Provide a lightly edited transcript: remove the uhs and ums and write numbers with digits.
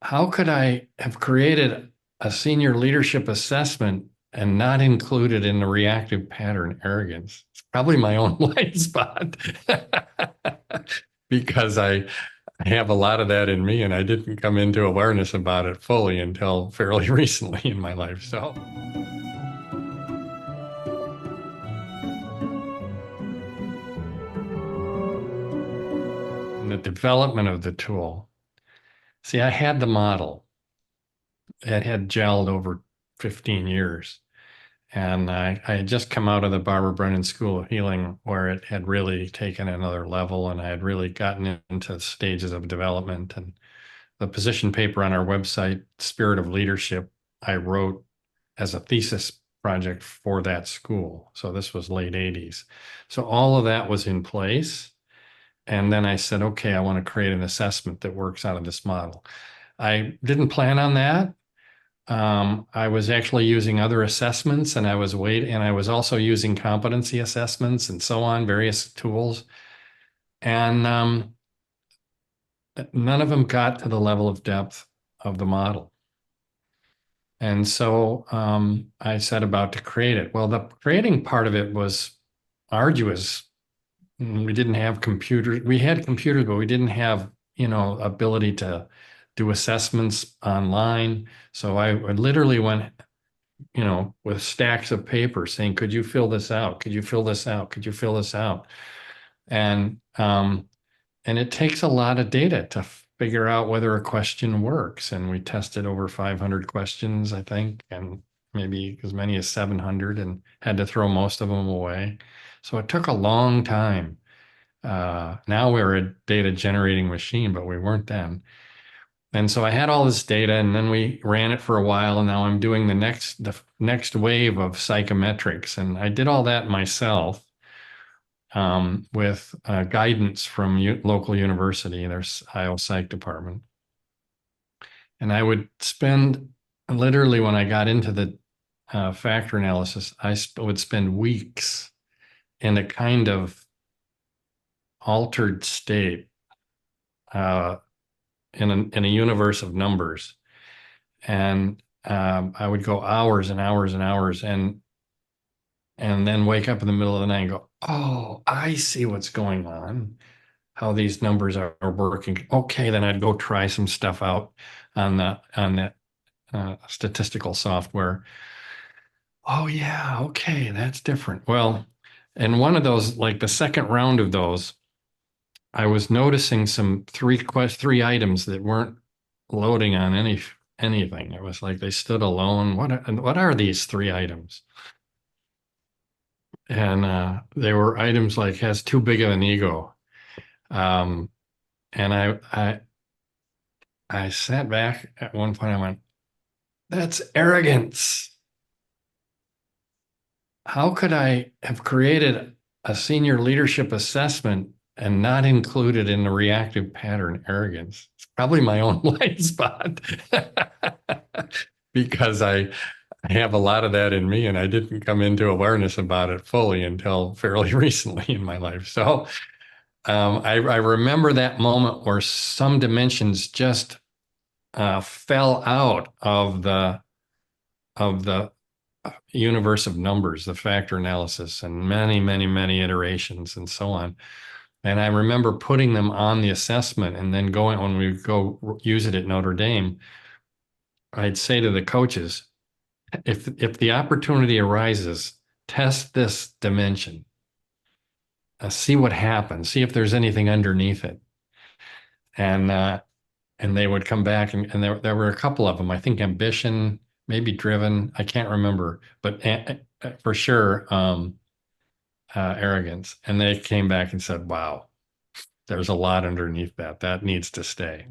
How could I have created a senior leadership assessment and not included in the reactive pattern arrogance? It's probably my own blind spot because I have a lot of that in me and I didn't come into awareness about it fully until fairly recently in my life. So, in the development of the tool, see, I had the model. It had gelled over 15 years. And I had just come out of the Barbara Brennan School of Healing, where it had really taken another level, and I had really gotten into stages of development. And the position paper on our website, Spirit of Leadership, I wrote as a thesis project for that school. So this was late 80s. So all of that was in place. And then I said, okay, I want to create an assessment that works out of this model. I didn't plan on that. I was actually using other assessments and I was also using competency assessments and so on, various tools. And none of them got to the level of depth of the model. And so I set about to create it. Well, the creating part of it was arduous. We didn't have computers. We had computers, but we didn't have, ability to do assessments online. So I literally went with stacks of paper saying, could you fill this out? Could you fill this out? Could you fill this out? And it takes a lot of data to figure out whether a question works. And we tested over 500 questions, I think, and maybe as many as 700 and had to throw most of them away. So it took a long time. Now we're a data generating machine, but we weren't then. And so I had all this data and then we ran it for a while and now I'm doing the next wave of psychometrics. And I did all that myself with guidance from local university, their Iowa Psych department. And I would spend literally when I got into the factor analysis, would spend weeks in a kind of altered state uh, in a universe of numbers. And I would go hours and hours and hours and then wake up in the middle of the night and go, oh, I see what's going on, how these numbers are working. Okay, then I'd go try some stuff out on that statistical software. Oh yeah, okay, that's different. Well, and one of those, like the second round of those, I was noticing some three items that weren't loading on anything. It was like they stood alone. What are these three items? And they were items like has too big of an ego. Um, and I sat back at one point. I went, "That's arrogance. How could I have created a senior leadership assessment and not included in the reactive pattern arrogance?" It's probably my own blind spot because I have a lot of that in me and I didn't come into awareness about it fully until fairly recently in my life. So I remember that moment where some dimensions just fell out of the universe of numbers, the factor analysis, and many, many, many iterations and so on. And I remember putting them on the assessment and then going when we go use it at Notre Dame, I'd say to the coaches, if the opportunity arises, test this dimension, see what happens, see if there's anything underneath it. And they would come back and there were a couple of them. I think ambition, maybe driven, I can't remember, but for sure arrogance. And they came back and said, wow, there's a lot underneath that. That needs to stay.